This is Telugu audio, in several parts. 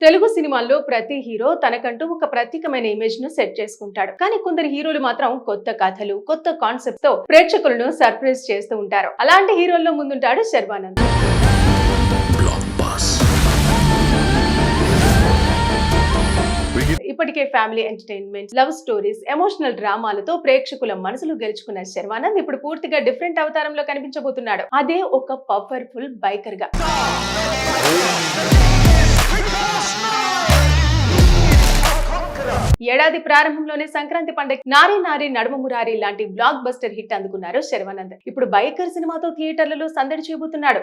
తెలుగు సినిమాల్లో ప్రతి హీరో తనకంటూ ఒక ప్రత్యేకమైన ఇమేజ్ ను సెట్ చేసుకుంటాడు. కానీ కొందరు హీరోలు మాత్రం కొత్త కథలు, కొత్త కాన్సెప్ట్ తో ప్రేక్షకులను సర్ప్రైజ్ చేస్తూ ఉంటారు. అలాంటి హీరోల్లో ముందుంటాడు శర్వానంద్. ఇప్పటికే ఫ్యామిలీ ఎంటర్టైన్మెంట్, లవ్ స్టోరీస్, ఎమోషనల్ డ్రామాలతో ప్రేక్షకుల మనసులు గెలుచుకున్న శర్వానంద్ ఇప్పుడు పూర్తిగా డిఫరెంట్ అవతారంలో కనిపించబోతున్నాడు. అదే ఒక పవర్ఫుల్ బైకర్ గా. ఏడాది ప్రారంభంలోనే సంక్రాంతి పండుగ నారీ నారీ నడుమ మురారి లాంటి బ్లాక్ బస్టర్ హిట్ అందుకున్నారు శర్వానంద్. ఇప్పుడు బైకర్ సినిమాతో థియేటర్లలో సందడి చేయబోతున్నాడు.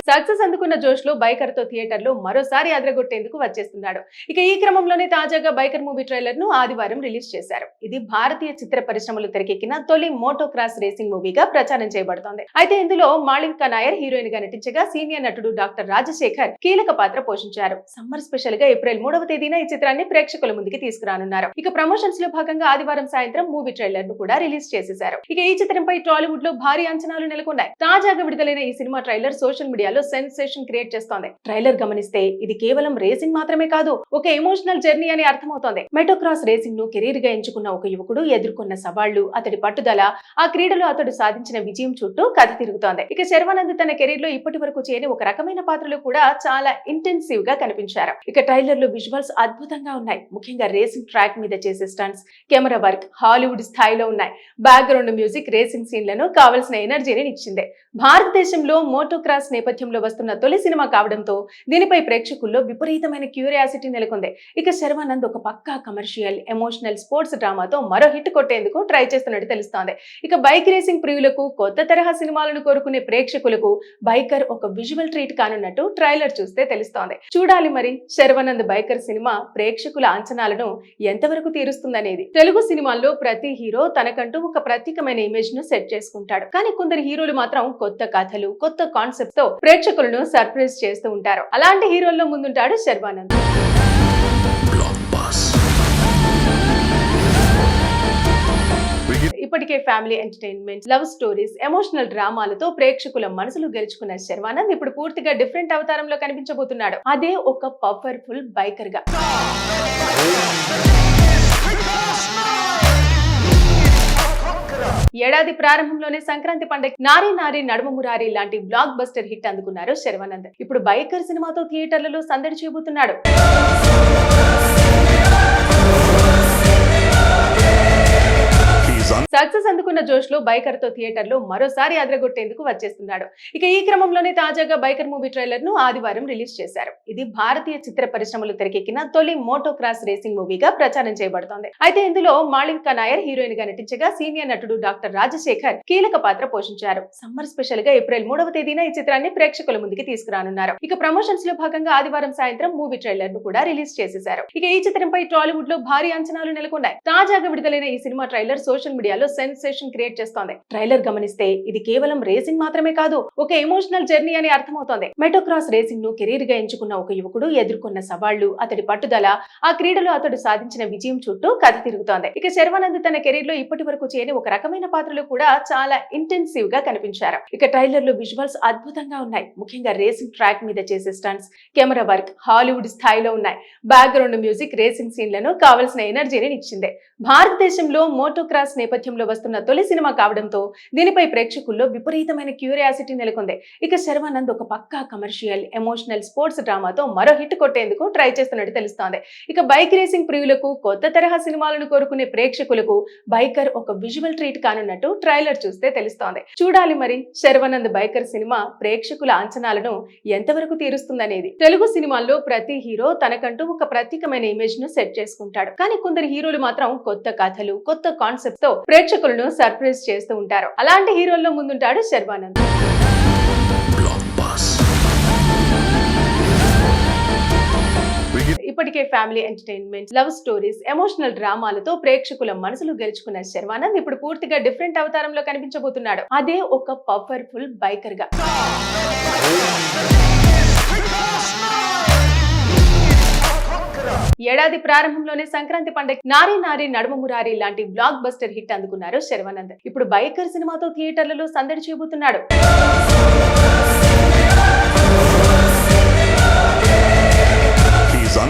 సక్సెస్ అందుకున్న జోష్ లో బైకర్ తో థియేటర్ లో మరోసారి అదరగొట్టేందుకు వచ్చేస్తున్నాడు. ఇక ఈ క్రమంలోనే తాజాగా బైకర్ మూవీ ట్రైలర్ ను ఆదివారం రిలీజ్ చేశారు. ఇది భారతీయ చిత్ర పరిశ్రమలు తెరకెక్కిన తొలి మోటో క్రాస్ రేసింగ్ మూవీగా ప్రచారం చేయబడుతోంది. అయితే ఇందులో మాళవిక నాయర్ హీరోయిన్ గా నటించగా సీనియర్ నటుడు డాక్టర్ రాజశేఖర్ కీలక పాత్ర పోషించారు. సమ్మర్ స్పెషల్ గా ఏప్రిల్ 3వ తేదీన ఈ చిత్రాన్ని ప్రేక్షకుల ముందుకి తీసుకురానున్నారు. ఇక ప్రమోషన్స్ లో భాగంగా ఆదివారం సాయంత్రం మూవీ ట్రైలర్ ను కూడా రిలీజ్ చేసేశారు. ఇక ఈ చిత్రంపై టాలీవుడ్ లో భారీ అంచనాలు నెలకొన్నాయి. తాజాగా విడుదలైన ఈ సినిమా ట్రైలర్ సోషల్ మీడియాలో సెన్సేషన్ క్రియేట్ చేస్తోంది. ట్రైలర్ గమనిస్తే ఇది కేవలం రేసింగ్ మాత్రమే కాదు, ఒక ఎమోషనల్ జర్నీ అని అర్థమవుతోంది. మెటోక్రాస్ రేసింగ్ ను కెరీర్ గా ఎంచుకున్న ఒక యువకుడు ఎదుర్కొన్న సవాళ్లు, అతడి పట్టుదల, ఆ క్రీడలో అతడు సాధించిన విజయం చుట్టూ కథ తిరుగుతోంది. ఇక శర్వానంద్ తన కెరీర్ లో ఇప్పటి వరకు చేయని ఒక రకమైన పాత్రలు కూడా చాలా ఇంటెన్సివ్ గా కనిపించారు. ఇక ట్రైలర్ లో విజువల్స్ అద్భుతంగా ఉన్నాయి. ముఖ్యంగా రేసింగ్ ట్రాక్ మీద చేసే స్టంట్స్, కెమెరా వర్క్ హాలీవుడ్ స్థాయిలో ఉన్నాయి. బ్యాక్గ్రౌండ్ మ్యూజిక్ రేసింగ్ సీన్లను కావలసిన ఎనర్జీని ఇచ్చింది. భారతదేశంలో మోటోక్రాస్ నేపథ్యంలో వస్తున్న తొలి సినిమా కావడంతో దీనిపై ప్రేక్షకుల్లో విపరీతమైన క్యూరియాసిటీ నెలకొంది. ఇక శర్వానంద్ ఒక పక్కా కమర్షియల్, ఎమోషనల్ స్పోర్ట్స్ డ్రామాతో మరో హిట్ కొట్టేందుకు ట్రై చేస్తున్నట్టు తెలుస్తోంది. ఇక బైక్ రేసింగ్ ప్రియులకు, కొత్త తరహా సినిమాలను కోరుకునే ప్రేక్షకులకు బైకర్ ఒక విజువల్ ట్రీట్ కానున్నట్టు ట్రైలర్ చూస్తే తెలుస్తోంది. చూడాలి మరి శర్వానంద్ బైకర్ సినిమా ప్రేక్షకుల అంచనాలను ఎంతవరకు తీరుస్తుందనేది. తెలుగు సినిమాల్లో ప్రతి హీరో తనకంటూ ఒక ప్రత్యేకమైన ఇమేజ్ ను సెట్ చేసుకుంటాడు. కానీ కొందరు హీరోలు మాత్రం కొత్త కథలు, కొత్త కాన్సెప్ట్ తో ప్రేక్షకులను సర్ప్రైజ్ చేస్తూ ఉంటారు. అలాంటి హీరోల్లో ముందుంటాడు శర్వానంద్. ఇప్పటికే ఫ్యామిలీ ఎంటర్టైన్మెంట్, లవ్ స్టోరీస్, ఎమోషనల్ డ్రామాలతో ప్రేక్షకుల మనసులు గెలుచుకున్న శర్వానంద్ ఇప్పుడు పూర్తిగా డిఫరెంట్ అవతారంలో కనిపించబోతున్నాడు. అదే ఒక పవర్ఫుల్ బైకర్ గా. ఏడాది ప్రారంభంలోనే సంక్రాంతి పండుగ నారీ నారీ నడుమ మురారి లాంటి బ్లాక్ బస్టర్ హిట్ అందుకున్నారు శర్వానంద్. ఇప్పుడు బైకర్ సినిమాతో థియేటర్లలో సందడి చేయబోతున్నాడు. సక్సెస్ అందుకున్న జోష్ లో బైకర్ తో థియేటర్ లో మరోసారి అదరగొట్టేందుకు వచ్చేస్తున్నాడు. ఇక ఈ క్రమంలోనే తాజాగా బైకర్ మూవీ ట్రైలర్ ను ఆదివారం రిలీజ్ చేశారు. ఇది భారతీయ చిత్ర పరిశ్రమలు తెరకెక్కిన తొలి మోటో క్రాస్ రేసింగ్ మూవీగా ప్రచారం చేయబడుతోంది. అయితే ఇందులో మాళవిక నాయర్ హీరోయిన్ గా నటించగా సీనియర్ నటుడు డాక్టర్ రాజశేఖర్ కీలక పాత్ర పోషించారు. సమ్మర్ స్పెషల్ గా ఏప్రిల్ 3వ తేదీన ఈ చిత్రాన్ని ప్రేక్షకుల ముందుకి తీసుకురానున్నారు. ఇక ప్రమోషన్స్ లో భాగంగా ఆదివారం సాయంత్రం మూవీ ట్రైలర్ ను కూడా రిలీజ్ చేసేశారు. ఇక ఈ చిత్రంపై టాలీవుడ్ లో భారీ అంచనాలు నెలకొన్నాయి. తాజాగా విడుదలైన ఈ సినిమా ట్రైలర్ సోషల్ మీడియాలో సెన్సేషన్ క్రియేట్ చేస్తోంది. ట్రైలర్ గమనిస్తే ఇది కేవలం రేసింగ్ మాత్రమే కాదు, ఒక ఎమోషనల్ జర్నీ అని అర్థమవుతోంది. మెటోక్రాస్ రేసింగ్ ను కెరీర్ గా ఎంచుకున్న ఒక యువకుడు ఎదుర్కొన్న సవాళ్లు, అతడి పట్టుదల, ఆ క్రీడలో అతడు సాధించిన విజయం చుట్టూ కథ తిరుగుతోంది. ఇక శర్వానంద్ తన కెరీర్ లో ఇప్పటి వరకు చేయని ఒక రకమైన పాత్రలు కూడా చాలా ఇంటెన్సివ్ గా కనిపించారు. ఇక ట్రైలర్ లో విజువల్స్ అద్భుతంగా ఉన్నాయి. ముఖ్యంగా రేసింగ్ ట్రాక్ మీద చేసే స్టంట్స్, కెమెరా వర్క్ హాలీవుడ్ స్థాయిలో ఉన్నాయి. బ్యాక్గ్రౌండ్ మ్యూజిక్ రేసింగ్ సీన్లను కావలసిన ఎనర్జీని ఇచ్చింది. భారతదేశంలో మోటోక్రాస్ నేపథ్యంలో వస్తున్న తొలి సినిమా కావడంతో దీనిపై ప్రేక్షకుల్లో విపరీతమైన క్యూరియాసిటీ నెలకొంది. ఇక శర్వానంద్ ఒక పక్కా కమర్షియల్, ఎమోషనల్ స్పోర్ట్స్ డ్రామాతో మరో హిట్ కొట్టేందుకు ట్రై చేస్తున్నట్టు తెలుస్తోంది. ఇక బైక్ రేసింగ్ ప్రియులకు, కొత్త తరహా సినిమాలను కోరుకునే ప్రేక్షకులకు బైకర్ ఒక విజువల్ ట్రీట్ కానున్నట్టు ట్రైలర్ చూస్తే తెలుస్తోంది. చూడాలి మరి శర్వానంద్ బైకర్ సినిమా ప్రేక్షకుల అంచనాలను ఎంతవరకు తీరుస్తుందనేది. తెలుగు సినిమాల్లో ప్రతి హీరో తనకంటూ ఒక ప్రత్యేకమైన ఇమేజ్ ను సెట్ చేసుకుంటాడు. కానీ కొందరు హీరోలు మాత్రం కొత్త కథలు, కొత్త కాన్సెప్ట్ తో ప్రేక్షకులను సర్ప్రైజ్ చేస్తూ ఉంటారు. అలాంటి హీరోల్లో ముందుంటాడు శర్వానంద్. ఇప్పటికే ఫ్యామిలీ ఎంటర్టైన్మెంట్, లవ్ స్టోరీస్, ఎమోషనల్ డ్రామాలతో ప్రేక్షకుల మనసులు గెలుచుకున్న శర్వానంద్ ఇప్పుడు పూర్తిగా డిఫరెంట్ అవతారంలో కనిపించబోతున్నాడు. అదే ఒక పవర్ఫుల్ బైకర్ గా. ఏడాది ప్రారంభంలోనే సంక్రాంతి పండుగ నారీ నారీ నడుమ మురారి లాంటి బ్లాక్ బస్టర్ హిట్ అందుకున్నారు శర్వానంద్. ఇప్పుడు బైకర్ సినిమాతో థియేటర్లలో సందడి చేయబోతున్నాడు.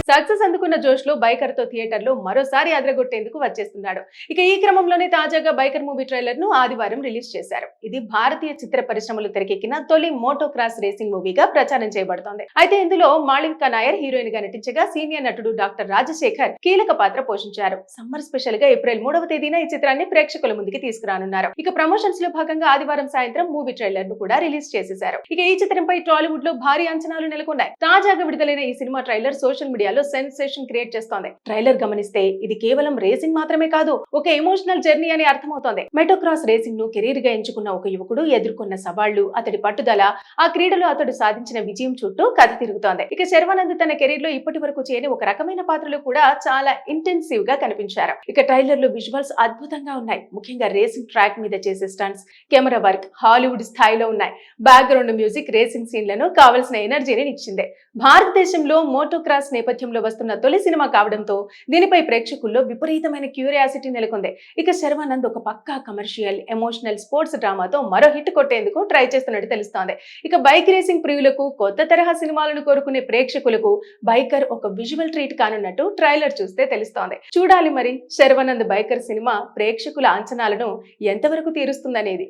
సక్సెస్ అందుకున్న జోష్ లో బైకర్ తో థియేటర్ లో మరోసారి అదరగొట్టేందుకు వచ్చేస్తున్నాడు. ఇక ఈ క్రమంలోనే తాజాగా బైకర్ మూవీ ట్రైలర్ ను ఆదివారం రిలీజ్ చేశారు. ఇది భారతీయ చిత్ర పరిశ్రమలు తెరకెక్కిన తొలి మోటో క్రాస్ రేసింగ్ మూవీగా ప్రచారం చేయబడుతోంది. అయితే ఇందులో మాళవిక నాయర్ హీరోయిన్ గా నటించగా సీనియర్ నటుడు డాక్టర్ రాజశేఖర్ కీలక పాత్ర పోషించారు. సమ్మర్ స్పెషల్ గా ఏప్రిల్ 3వ తేదీన ఈ చిత్రాన్ని ప్రేక్షకుల ముందుకి తీసుకురానున్నారు. ఇక ప్రమోషన్స్ లో భాగంగా ఆదివారం సాయంత్రం మూవీ ట్రైలర్ ను కూడా రిలీజ్ చేసేశారు. ఇక ఈ చిత్రంపై టాలీవుడ్ లో భారీ అంచనాలు నెలకొన్నాయి. తాజాగా విడుదలైన ఈ సినిమా ట్రైలర్ సోషల్ మీడియాలో సెన్సేషన్ క్రియేట్ చేస్తోంది. ట్రైలర్ గమనిస్తే ఇది కేవలం రేసింగ్ మాత్రమే కాదు, ఒక ఎమోషనల్ జర్నీ అని అర్థమవుతోంది. మోటోక్రాస్ రేసింగ్ ను కెరీర్ గా ఎంచుకున్న ఒక యువకుడు ఎదుర్కొన్న సవాళ్లు, అతడి పట్టుదల, ఆ క్రీడలో అతడు సాధించిన విజయం చుట్టూ కథ తిరుగుతోంది. ఇక శర్వానంద్ తన కెరీర్ లో ఇప్పటి వరకు చేయని ఒక రకమైన పాత్రలు కూడా చాలా ఇంటెన్సివ్ గా కనిపించారు. ఇక ట్రైలర్ లో విజువల్స్ అద్భుతంగా ఉన్నాయి. ముఖ్యంగా రేసింగ్ ట్రాక్ మీద చేసే స్టంట్స్, కెమెరా వర్క్ హాలీవుడ్ స్థాయిలో ఉన్నాయి. బ్యాక్గ్రౌండ్ మ్యూజిక్ రేసింగ్ సీన్లను కావలసిన ఎనర్జీని ఇచ్చింది. భారతదేశంలో మోటోక్రాస్ నేపథ్యంలో వస్తున్న తొలి సినిమా కావడంతో దీనిపై ప్రేక్షకుల్లో విపరీతమైన క్యూరియాసిటీ నెలకొంది. ఇక శర్వానంద్ ఒక పక్కా కమర్షియల్, ఎమోషనల్ స్పోర్ట్స్ డ్రామాతో మరో హిట్ కొట్టేందుకు ట్రై చేస్తున్నట్టు తెలుస్తోంది. ఇక బైక్ రేసింగ్ ప్రియులకు, కొత్త తరహా సినిమాలను కోరుకునే ప్రేక్షకులకు బైకర్ ఒక విజువల్ ట్రీట్ కానున్నట్టు ట్రైలర్ చూస్తే తెలుస్తోంది. చూడాలి మరి శర్వానంద్ బైకర్ సినిమా ప్రేక్షకుల అంచనాలను ఎంతవరకు తీరుస్తుందనేది.